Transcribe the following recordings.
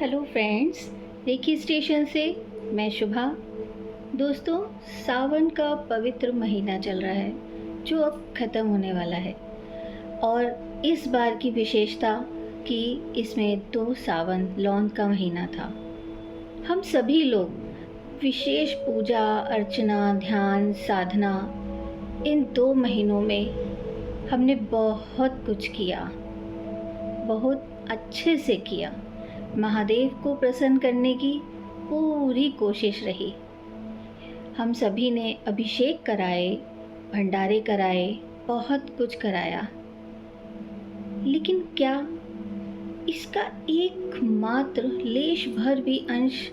Hello friends, रेखी station से मैं शुभा। दोस्तों, सावन का पवित्र महीना चल रहा है जो अब ख़त्म होने वाला है। और इस बार की विशेषता कि इसमें 2 सावन लौन का महीना था। हम सभी लोग विशेष पूजा अर्चना ध्यान साधना इन 2 महीनों में हमने बहुत कुछ किया, बहुत अच्छे से किया। महादेव को प्रसन्न करने की पूरी कोशिश रही। हम सभी ने अभिषेक कराए, भंडारे कराए, बहुत कुछ कराया, लेकिन क्या इसका एकमात्र लेश भर भी अंश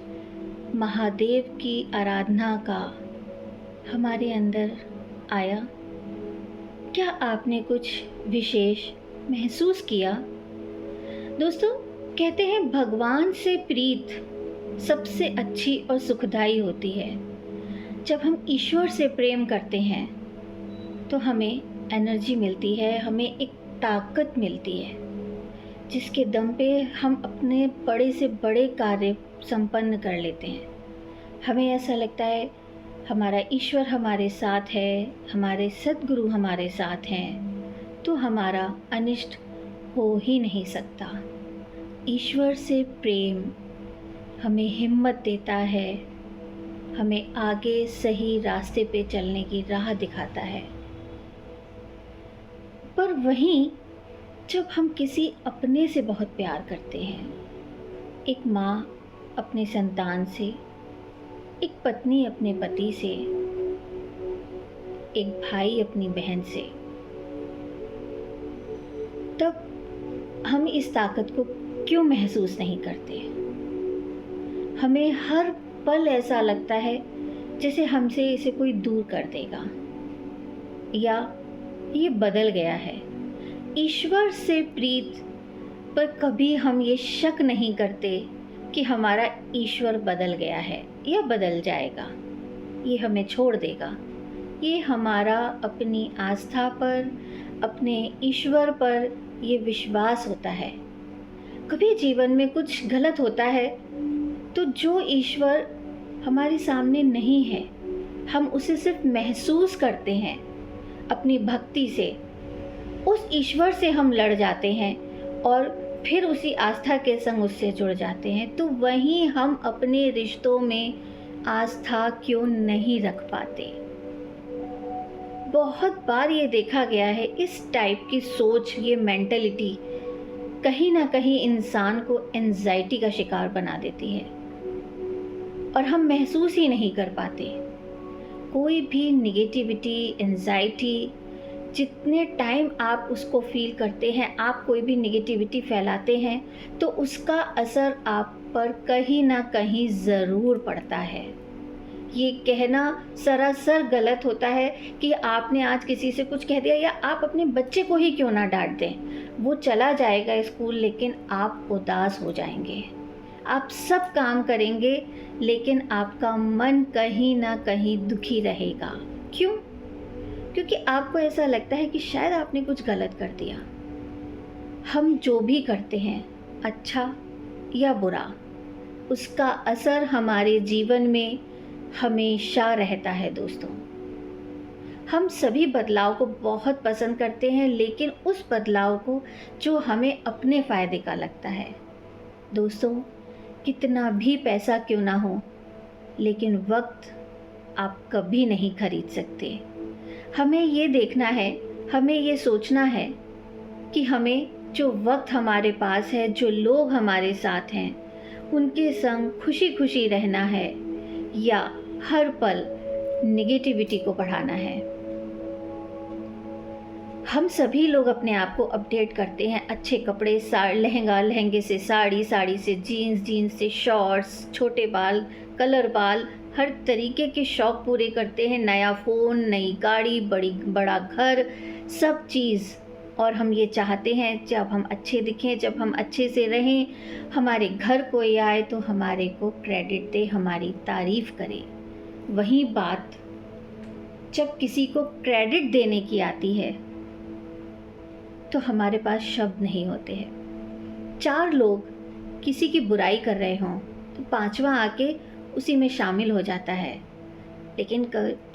महादेव की आराधना का हमारे अंदर आया? क्या आपने कुछ विशेष महसूस किया? दोस्तों, कहते हैं भगवान से प्रीत सबसे अच्छी और सुखदाई होती है। जब हम ईश्वर से प्रेम करते हैं तो हमें एनर्जी मिलती है, हमें एक ताकत मिलती है जिसके दम पे हम अपने बड़े से बड़े कार्य संपन्न कर लेते हैं। हमें ऐसा लगता है हमारा ईश्वर हमारे साथ है, हमारे सद्गुरु हमारे साथ हैं, तो हमारा अनिष्ट हो ही नहीं सकता। ईश्वर से प्रेम हमें हिम्मत देता है, हमें आगे सही रास्ते पे चलने की राह दिखाता है। पर वहीं जब हम किसी अपने से बहुत प्यार करते हैं, एक माँ अपने संतान से, एक पत्नी अपने पति से, एक भाई अपनी बहन से, तब हम इस ताकत को क्यों महसूस नहीं करते? हमें हर पल ऐसा लगता है जैसे हमसे इसे कोई दूर कर देगा या ये बदल गया है। ईश्वर से प्रीत पर कभी हम ये शक नहीं करते कि हमारा ईश्वर बदल गया है या बदल जाएगा, ये हमें छोड़ देगा। ये हमारा अपनी आस्था पर, अपने ईश्वर पर ये विश्वास होता है। कभी जीवन में कुछ गलत होता है तो जो ईश्वर हमारे सामने नहीं है, हम उसे सिर्फ महसूस करते हैं अपनी भक्ति से। उस ईश्वर से हम लड़ जाते हैं और फिर उसी आस्था के संग उससे जुड़ जाते हैं। तो वहीं हम अपने रिश्तों में आस्था क्यों नहीं रख पाते? बहुत बार ये देखा गया है, इस टाइप की सोच, ये मेंटलिटी कहीं ना कहीं इंसान को एंजाइटी का शिकार बना देती है और हम महसूस ही नहीं कर पाते। कोई भी निगेटिविटी, एंजाइटी, जितने टाइम आप उसको फील करते हैं, आप कोई भी निगेटिविटी फैलाते हैं तो उसका असर आप पर कहीं ना कहीं ज़रूर पड़ता है। ये कहना सरासर गलत होता है कि आपने आज किसी से कुछ कह दिया, या आप अपने बच्चे को ही क्यों ना डांट दें, वो चला जाएगा स्कूल लेकिन आप उदास हो जाएंगे। आप सब काम करेंगे लेकिन आपका मन कहीं ना कहीं दुखी रहेगा। क्यों? क्योंकि आपको ऐसा लगता है कि शायद आपने कुछ गलत कर दिया। हम जो भी करते हैं, अच्छा या बुरा, उसका असर हमारे जीवन में हमेशा रहता है। दोस्तों, हम सभी बदलाव को बहुत पसंद करते हैं, लेकिन उस बदलाव को जो हमें अपने फ़ायदे का लगता है। दोस्तों, कितना भी पैसा क्यों ना हो, लेकिन वक्त आप कभी नहीं खरीद सकते। हमें ये देखना है, हमें ये सोचना है कि हमें जो वक्त हमारे पास है, जो लोग हमारे साथ हैं, उनके संग खुशी खुशी रहना है या हर पल नेगेटिविटी को बढ़ाना है। हम सभी लोग अपने आप को अपडेट करते हैं। अच्छे कपड़े, लहंगा, लहंगे से साड़ी, साड़ी से जीन्स, जीन्स से शॉर्ट्स, छोटे बाल, कलर बाल, हर तरीके के शौक़ पूरे करते हैं। नया फ़ोन, नई गाड़ी, बड़ा घर, सब चीज़। और हम ये चाहते हैं जब हम अच्छे दिखें, जब हम अच्छे से रहें, हमारे घर कोई आए तो हमारे को क्रेडिट दे, हमारी तारीफ़ करे। वही बात जब किसी को क्रेडिट देने की आती है तो हमारे पास शब्द नहीं होते हैं। 4 लोग किसी की बुराई कर रहे हों तो पांचवा आके उसी में शामिल हो जाता है। लेकिन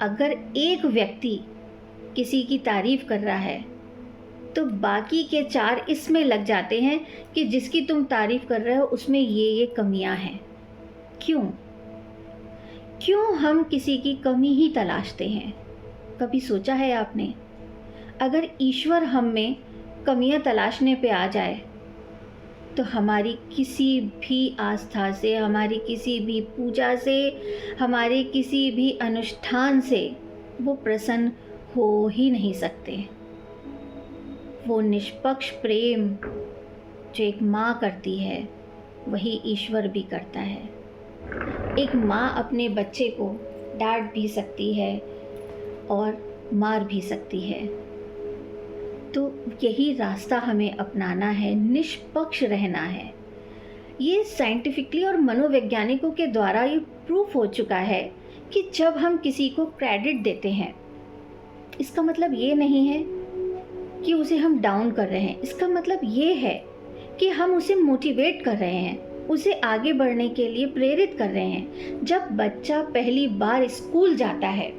अगर एक व्यक्ति किसी की तारीफ कर रहा है तो बाकी के चार इसमें लग जाते हैं कि जिसकी तुम तारीफ कर रहे हो उसमें ये कमियां हैं। क्यों हम किसी की कमी ही तलाशते हैं? कभी सोचा है आपने? अगर ईश्वर हम में कमियां तलाशने पे आ जाए तो हमारी किसी भी आस्था से, हमारी किसी भी पूजा से, हमारे किसी भी अनुष्ठान से वो प्रसन्न हो ही नहीं सकते। वो निष्पक्ष प्रेम जो एक माँ करती है वही ईश्वर भी करता है। एक माँ अपने बच्चे को डांट भी सकती है और मार भी सकती है। तो यही रास्ता हमें अपनाना है, निष्पक्ष रहना है। ये साइंटिफिकली और मनोवैज्ञानिकों के द्वारा ये प्रूफ हो चुका है कि जब हम किसी को क्रेडिट देते हैं, इसका मतलब ये नहीं है कि उसे हम डाउन कर रहे हैं। इसका मतलब ये है कि हम उसे मोटिवेट कर रहे हैं, उसे आगे बढ़ने के लिए प्रेरित कर रहे हैं। जब बच्चा पहली बार स्कूल जाता है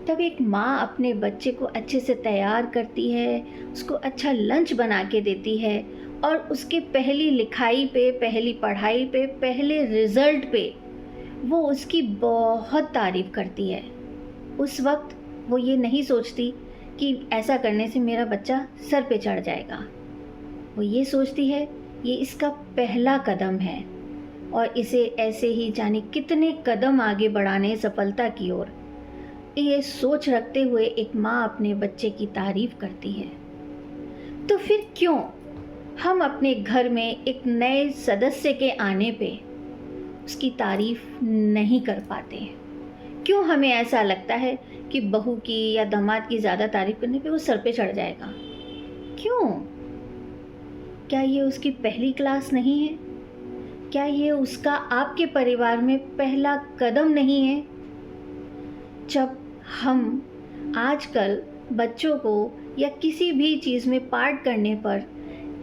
तब एक माँ अपने बच्चे को अच्छे से तैयार करती है, उसको अच्छा लंच बना के देती है और उसके पहली लिखाई पे, पहली पढ़ाई पे, पहले रिज़ल्ट पे वो उसकी बहुत तारीफ़ करती है। उस वक्त वो ये नहीं सोचती कि ऐसा करने से मेरा बच्चा सर पे चढ़ जाएगा। वो ये सोचती है ये इसका पहला कदम है और इसे ऐसे ही जाने कितने कदम आगे बढ़ाने सफलता की ओर। ये सोच रखते हुए एक माँ अपने बच्चे की तारीफ करती है। तो फिर क्यों हम अपने घर में एक नए सदस्य के आने पे उसकी तारीफ नहीं कर पाते? क्यों हमें ऐसा लगता है कि बहू की या दामाद की ज़्यादा तारीफ करने पे वो सर पे चढ़ जाएगा? क्यों? क्या ये उसकी पहली क्लास नहीं है? क्या ये उसका आपके परिवार में पहला कदम नहीं है? जब हम आजकल बच्चों को या किसी भी चीज़ में पार्ट करने पर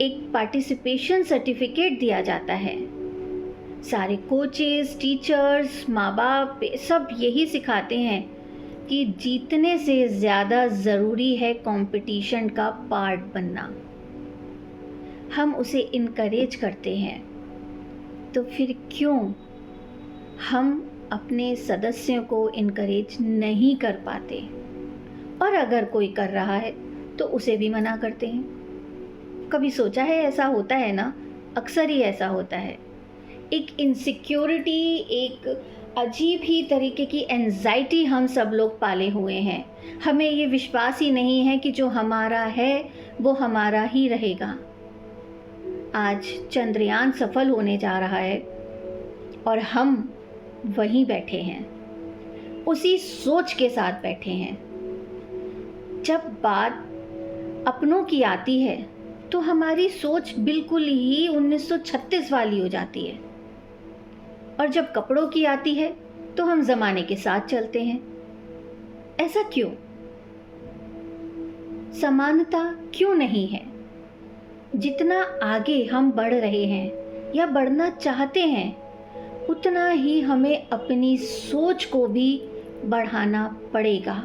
एक पार्टिसिपेशन सर्टिफिकेट दिया जाता है, सारे कोचेस, टीचर्स, माँ बाप सब यही सिखाते हैं कि जीतने से ज़्यादा ज़रूरी है कंपटीशन का पार्ट बनना। हम उसे इनकरेज करते हैं। तो फिर क्यों हम अपने सदस्यों को इनकरेज नहीं कर पाते? और अगर कोई कर रहा है तो उसे भी मना करते हैं। कभी सोचा है ऐसा होता है ना? अक्सर ही ऐसा होता है। एक इनसिक्योरिटी, एक अजीब ही तरीके की एंजाइटी हम सब लोग पाले हुए हैं। हमें ये विश्वास ही नहीं है कि जो हमारा है वो हमारा ही रहेगा। आज चंद्रयान सफल होने जा रहा है और हम वहीं बैठे हैं, उसी सोच के साथ बैठे हैं। जब बात अपनों की आती है तो हमारी सोच बिल्कुल ही 1936 वाली हो जाती है और जब कपड़ों की आती है तो हम ज़माने के साथ चलते हैं। ऐसा क्यों? समानता क्यों नहीं है? जितना आगे हम बढ़ रहे हैं या बढ़ना चाहते हैं उतना ही हमें अपनी सोच को भी बढ़ाना पड़ेगा।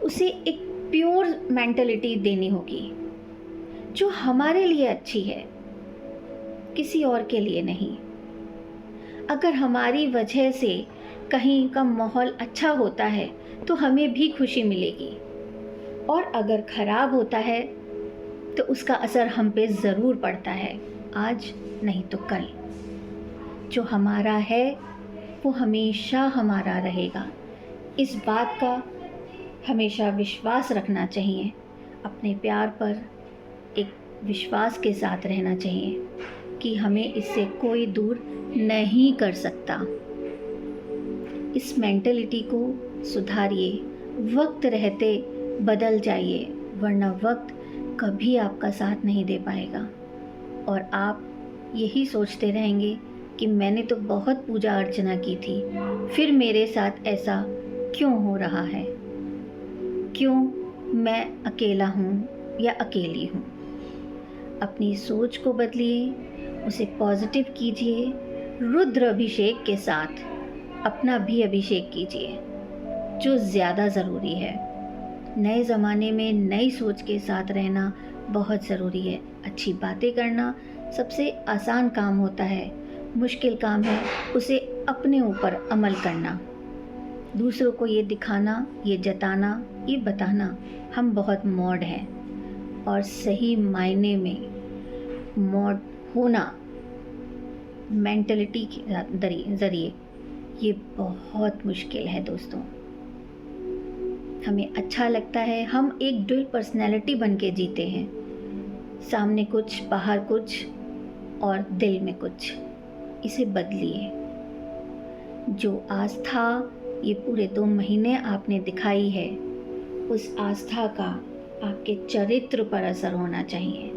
उसे एक प्योर मेंटलिटी देनी होगी जो हमारे लिए अच्छी है, किसी और के लिए नहीं। अगर हमारी वजह से कहीं का माहौल अच्छा होता है तो हमें भी खुशी मिलेगी और अगर ख़राब होता है तो उसका असर हम पे ज़रूर पड़ता है, आज नहीं तो कल। जो हमारा है वो हमेशा हमारा रहेगा। इस बात का हमेशा विश्वास रखना चाहिए। अपने प्यार पर एक विश्वास के साथ रहना चाहिए कि हमें इससे कोई दूर नहीं कर सकता। इस मेंटलिटी को सुधारिए, वक्त रहते बदल जाइए, वरना वक्त कभी आपका साथ नहीं दे पाएगा और आप यही सोचते रहेंगे कि मैंने तो बहुत पूजा अर्चना की थी, फिर मेरे साथ ऐसा क्यों हो रहा है? क्यों मैं अकेला हूँ या अकेली हूँ? अपनी सोच को बदलिए उसे पॉजिटिव कीजिए। रुद्र अभिषेक के साथ अपना भी अभिषेक कीजिए, जो ज़्यादा ज़रूरी है। नए ज़माने में नई सोच के साथ रहना बहुत ज़रूरी है। अच्छी बातें करना सबसे आसान काम होता है, मुश्किल काम है उसे अपने ऊपर अमल करना। दूसरों को ये दिखाना, ये जताना, ये बताना हम बहुत मॉड हैं, और सही मायने में मॉड होना मेंटलिटी के ज़रिए ये बहुत मुश्किल है दोस्तों। हमें अच्छा लगता है, हम एक डुअल पर्सनैलिटी बन के जीते हैं, सामने कुछ, बाहर कुछ और दिल में कुछ। इसे बदलिए। जो आस्था ये पूरे 2 महीने आपने दिखाई है, उस आस्था का आपके चरित्र पर असर होना चाहिए।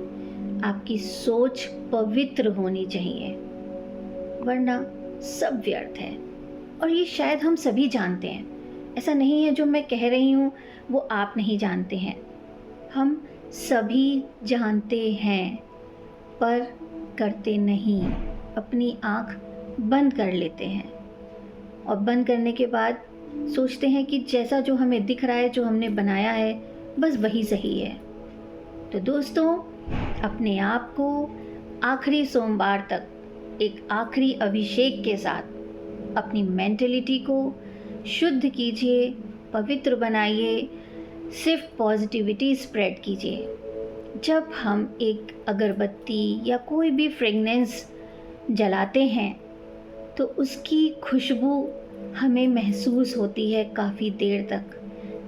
आपकी सोच पवित्र होनी चाहिए, वरना सब व्यर्थ है। और ये शायद हम सभी जानते हैं, ऐसा नहीं है जो मैं कह रही हूँ वो आप नहीं जानते हैं। हम सभी जानते हैं पर करते नहीं, अपनी आँख बंद कर लेते हैं और बंद करने के बाद सोचते हैं कि जैसा जो हमें दिख रहा है, जो हमने बनाया है, बस वही सही है। तो दोस्तों, अपने आप को आखिरी सोमवार तक एक आखिरी अभिषेक के साथ अपनी मेंटलिटी को शुद्ध कीजिए, पवित्र बनाइए, सिर्फ पॉजिटिविटी स्प्रेड कीजिए। जब हम एक अगरबत्ती या कोई भी फ्रेगनेंस जलाते हैं तो उसकी खुशबू हमें महसूस होती है काफ़ी देर तक,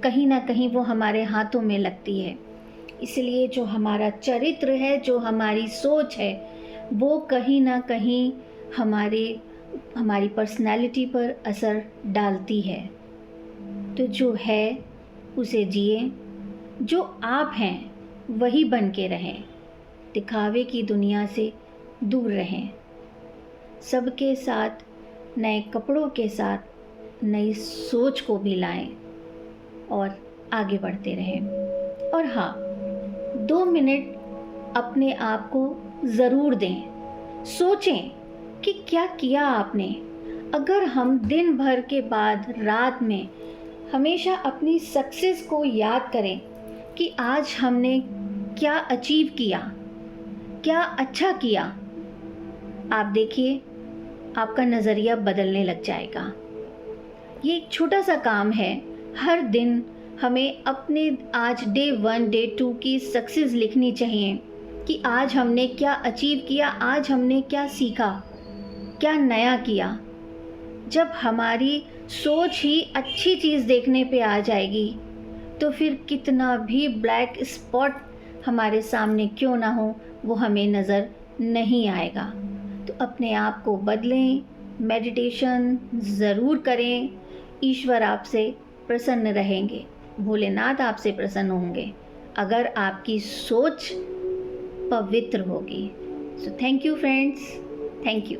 कहीं ना कहीं वो हमारे हाथों में लगती है। इसलिए जो हमारा चरित्र है, जो हमारी सोच है, वो कहीं ना कहीं हमारी पर्सनैलिटी पर असर डालती है। तो जो है उसे जिए, जो आप हैं वही बन के रहें, दिखावे की दुनिया से दूर रहें। सबके साथ नए कपड़ों के साथ नई सोच को भी लाएं और आगे बढ़ते रहें। और हाँ, 2 मिनट अपने आप को ज़रूर दें। सोचें कि क्या किया आपने। अगर हम दिन भर के बाद रात में हमेशा अपनी सक्सेस को याद करें कि आज हमने क्या अचीव किया, क्या अच्छा किया, आप देखिए आपका नज़रिया बदलने लग जाएगा। ये एक छोटा सा काम है। हर दिन हमें अपने आज डे 1, डे 2 की सक्सेस लिखनी चाहिए कि आज हमने क्या अचीव किया, आज हमने क्या सीखा, क्या नया किया। जब हमारी सोच ही अच्छी चीज़ देखने पे आ जाएगी तो फिर कितना भी ब्लैक स्पॉट हमारे सामने क्यों ना हो, वो हमें नज़र नहीं आएगा। तो अपने आप को बदलें, मेडिटेशन ज़रूर करें। ईश्वर आपसे प्रसन्न रहेंगे, भोलेनाथ आपसे प्रसन्न होंगे अगर आपकी सोच पवित्र होगी। So thank you friends, thank you.